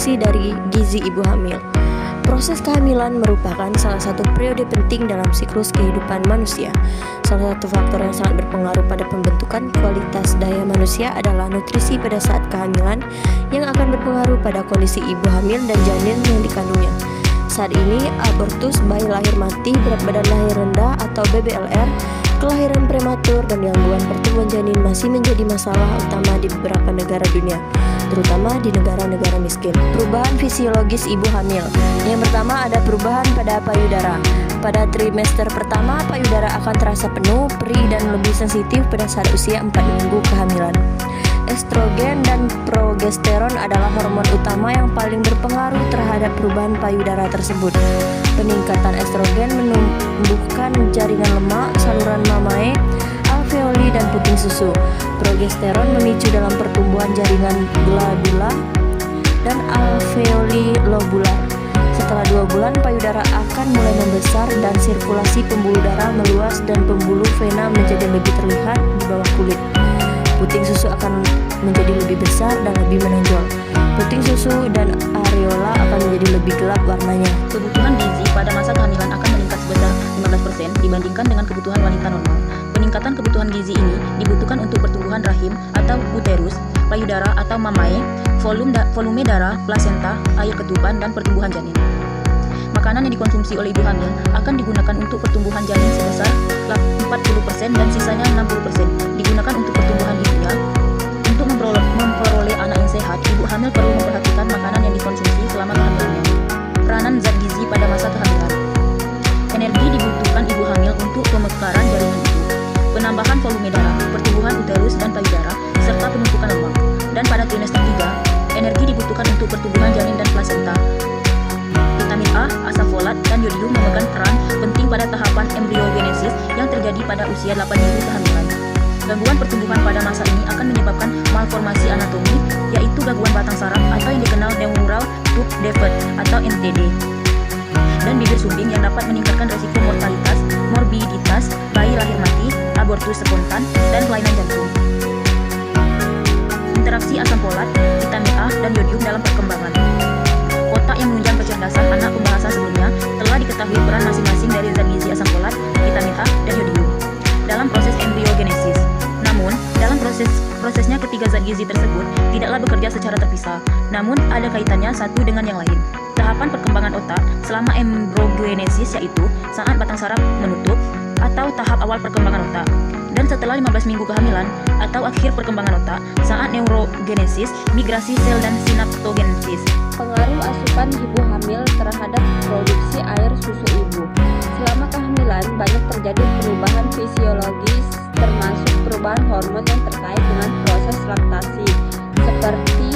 fungsi dari gizi ibu hamil. Proses kehamilan merupakan salah satu periode penting dalam siklus kehidupan manusia. Salah satu faktor yang sangat berpengaruh pada pembentukan kualitas daya manusia adalah nutrisi pada saat kehamilan yang akan berpengaruh pada kondisi ibu hamil dan janin yang dikandungnya. Saat ini, abortus, bayi lahir mati, berat badan lahir rendah atau BBLR, kelahiran prematur, dan gangguan pertumbuhan janin masih menjadi masalah utama di beberapa negara dunia, terutama di negara-negara miskin. Perubahan fisiologis ibu hamil. Yang pertama ada perubahan pada payudara. Pada trimester pertama, payudara akan terasa penuh, perih, dan lebih sensitif pada saat usia 4 minggu kehamilan. Estrogen dan progesteron adalah hormon utama yang paling berpengaruh terhadap perubahan payudara tersebut. Peningkatan estrogen menumbuhkan jaringan lemak, saluran mamae, alveoli, dan puting susu. Progesteron memicu dalam pertumbuhan jaringan glandula dan alveoli lobular. Setelah 2 bulan, payudara akan mulai membesar dan sirkulasi pembuluh darah meluas dan pembuluh vena menjadi lebih terlihat di bawah kulit. Puting susu akan menjadi lebih besar dan lebih menonjol. Puting susu dan areola akan menjadi lebih gelap warnanya. Kebutuhan gizi pada masa kehamilan akan meningkat sebesar 15% dibandingkan dengan kebutuhan wanita normal. Peningkatan kebutuhan gizi ini dibutuhkan untuk pertumbuhan rahim atau uterus, payudara atau mamae, volume darah, plasenta, air ketuban, dan pertumbuhan janin. Makanan yang dikonsumsi oleh ibu hamil akan digunakan untuk pertumbuhan janin sebesar 40% dan sisanya 60% digunakan untuk pertumbuhan ibunya. Untuk memperoleh anak yang sehat, ibu hamil perlu memperhatikan makanan yang dikonsumsi selama kehamilannya. Peranan zat gizi pada masa kehamilan. Energi dibutuhkan ibu hamil untuk pemekaran jaringan ibu, penambahan volume darah, pertumbuhan uterus dan payudara, serta penumpukan lemak. Dan pada trimester 3, energi dibutuhkan untuk pertumbuhan janin dan plasenta. Vitamin A, asam folat, dan yodium memegang peran penting pada tahapan embryogenesis yang terjadi pada usia 8 minggu kehamilan. Gangguan pertumbuhan pada masa ini akan menyebabkan malformasi anatomi, yaitu gangguan batang saraf atau yang dikenal neural tube defect atau NTD, dan bibir sumbing yang dapat meningkatkan resiko mortalitas, morbiditas, bayi lahir mati, abortus spontan, dan kelainan jantung. Interaksi asam folat, vitamin A, dan yodium dalam perkembangan. Otak yang menunjang kecerdasan anak. Pembahasan sebelumnya telah diketahui peran masing-masing dari zat gizi asam folat, vitamin A, dan yodium dalam proses embryogenesis. Namun, dalam prosesnya ketiga zat gizi tersebut tidaklah bekerja secara terpisah, namun ada kaitannya satu dengan yang lain. Tahapan perkembangan otak selama embryogenesis yaitu saat batang saraf menutup atau tahap awal perkembangan otak, dan setelah 15 minggu kehamilan atau akhir perkembangan otak saat neurogenesis, migrasi sel, dan sinaptogenesis. Pengaruh asupan ibu hamil terhadap produksi air susu ibu. Selama kehamilan banyak terjadi perubahan fisiologis termasuk perubahan hormon yang terkait dengan proses laktasi seperti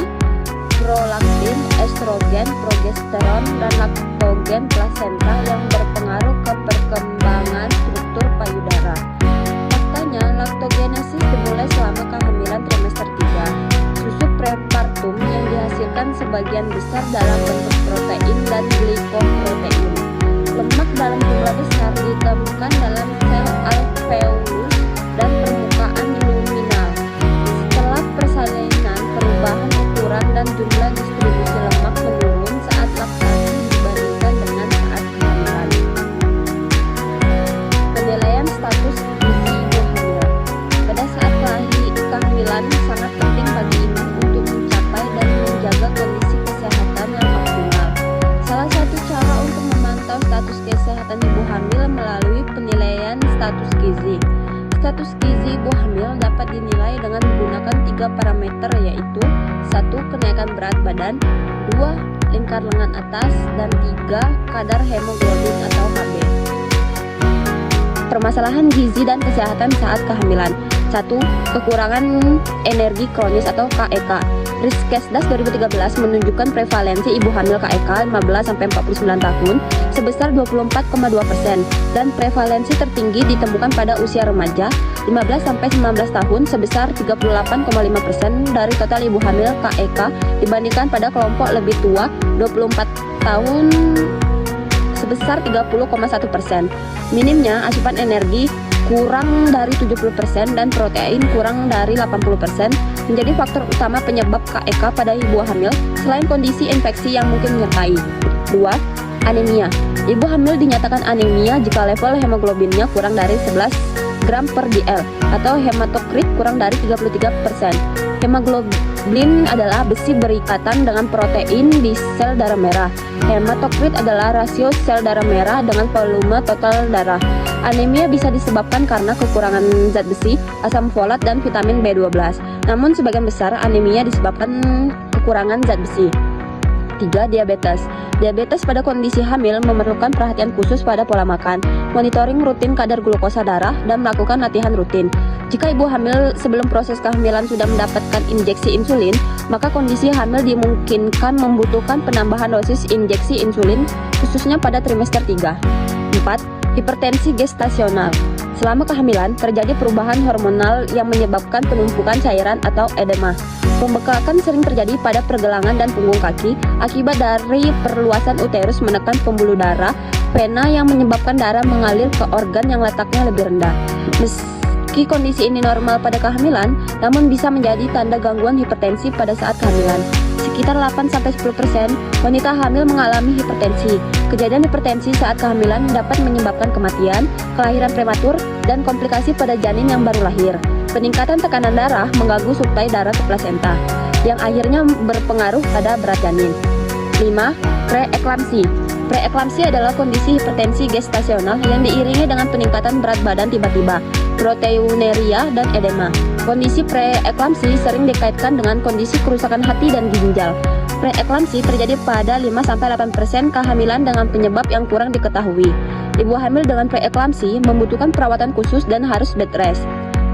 prolaktin, estrogen, progesteron, dan laktogen plasenta yang berpengaruh ke perkembangan struktur payudara. Faktanya, laktogenesis dimulai selama kehamilan trimester 3. Susu prepartum yang dihasilkan sebagian besar dalam bentuk protein dan glikoprotein. Lemak dalam jumlah besar ditemukan dalam sel alveolus dan permukaan luminal. Setelah persalinan, perubahan ukuran dan jumlah distribusi lemak menurun saat laktasi dibandingkan dengan saat kehamilan. Penilaian status gizi ibu hamil. Pada saat kehamilan sangat penting bagi ibu untuk mencapai dan menjaga kondisi kesehatan yang optimal. Salah satu cara untuk memantau status kesehatan ibu hamil melalui penilaian status gizi. Status gizi ibu hamil dapat dinilai dengan menggunakan 3 parameter yaitu 1. Kenaikan berat badan, 2. Lingkar lengan atas, dan 3. Kadar hemoglobin atau Hb. Permasalahan gizi dan kesehatan saat kehamilan. 1. Kekurangan energi kronis atau KEK. Riskesdas 2013 menunjukkan prevalensi ibu hamil KEK 15-49 tahun sebesar 24,2% dan prevalensi tertinggi ditemukan pada usia remaja 15-19 tahun sebesar 38,5% dari total ibu hamil KEK dibandingkan pada kelompok lebih tua 24 tahun sebesar 30,1%. Minimnya asupan energi kurang dari 70% dan protein kurang dari 80% menjadi faktor utama penyebab KEK pada ibu hamil selain kondisi infeksi yang mungkin menyertai. 2. Anemia. Ibu hamil dinyatakan anemia jika level hemoglobinnya kurang dari 11 gram per dl atau hematokrit kurang dari 33%. Hemoglobin adalah besi berikatan dengan protein di sel darah merah. Hematokrit adalah rasio sel darah merah dengan volume total darah. Anemia bisa disebabkan karena kekurangan zat besi, asam folat, dan vitamin B12. Namun sebagian besar anemia disebabkan kekurangan zat besi. 3. Diabetes. Diabetes pada kondisi hamil memerlukan perhatian khusus pada pola makan, monitoring rutin kadar glukosa darah, dan melakukan latihan rutin. Jika ibu hamil sebelum proses kehamilan sudah mendapatkan injeksi insulin, maka kondisi hamil dimungkinkan membutuhkan penambahan dosis injeksi insulin khususnya pada trimester 3. 4. Hipertensi gestasional. Selama kehamilan, terjadi perubahan hormonal yang menyebabkan penumpukan cairan atau edema. Pembekakan sering terjadi pada pergelangan dan punggung kaki akibat dari perluasan uterus menekan pembuluh darah vena yang menyebabkan darah mengalir ke organ yang letaknya lebih rendah. Meski kondisi ini normal pada kehamilan, namun bisa menjadi tanda gangguan hipertensi pada saat kehamilan. Sekitar 8-10% wanita hamil mengalami hipertensi. Kejadian hipertensi saat kehamilan dapat menyebabkan kematian, kelahiran prematur, dan komplikasi pada janin yang baru lahir. Peningkatan tekanan darah mengganggu suplai darah ke plasenta, yang akhirnya berpengaruh pada berat janin. 5. Preeklamsi. Preeklamsi adalah kondisi hipertensi gestasional yang diiringi dengan peningkatan berat badan tiba-tiba, proteinuria, dan edema. Kondisi preeklamsi sering dikaitkan dengan kondisi kerusakan hati dan ginjal. Preeklamsi terjadi pada 5-8% kehamilan dengan penyebab yang kurang diketahui. Ibu hamil dengan preeklamsi membutuhkan perawatan khusus dan harus bed rest.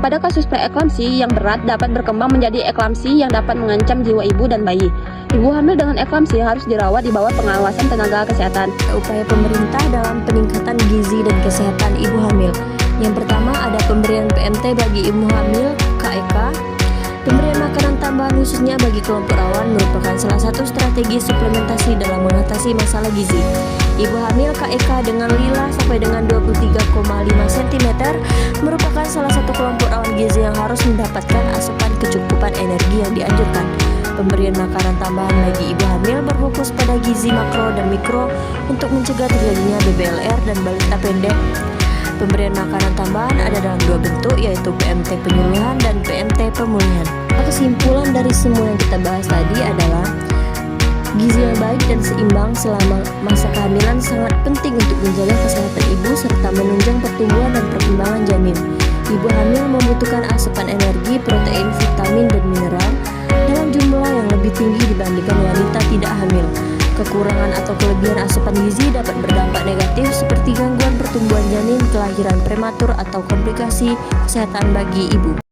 Pada kasus preeklamsi yang berat dapat berkembang menjadi eklamsi yang dapat mengancam jiwa ibu dan bayi. Ibu hamil dengan eklamsi harus dirawat di bawah pengawasan tenaga kesehatan. Upaya pemerintah dalam peningkatan gizi dan kesehatan ibu hamil. Yang pertama ada pemberian PMT bagi ibu hamil KEK. Pemberian makanan tambahan khususnya bagi kelompok rawan merupakan salah satu strategi suplementasi dalam mengatasi masalah gizi. Ibu hamil KEK dengan lila sampai dengan 23,5 cm merupakan salah satu kelompok rawan gizi yang harus mendapatkan asupan kecukupan energi yang dianjurkan. Pemberian makanan tambahan bagi ibu hamil berfokus pada gizi makro dan mikro untuk mencegah terjadinya BBLR dan balita pendek. Pemberian makanan tambahan ada dalam dua bentuk, yaitu PMT penyuluhan dan PMT pemulihan. Kesimpulan dari semua yang kita bahas tadi adalah gizi yang baik dan seimbang selama masa kehamilan sangat penting untuk menjaga kesehatan ibu serta menunjang pertumbuhan dan perkembangan janin. Ibu hamil membutuhkan asupan energi, protein, vitamin, dan mineral dalam jumlah yang lebih tinggi dibandingkan wanita tidak hamil. Kekurangan atau kelebihan asupan gizi dapat berdampak negatif seperti gangguan pertumbuhan janin, kelahiran prematur, atau komplikasi kesehatan bagi ibu.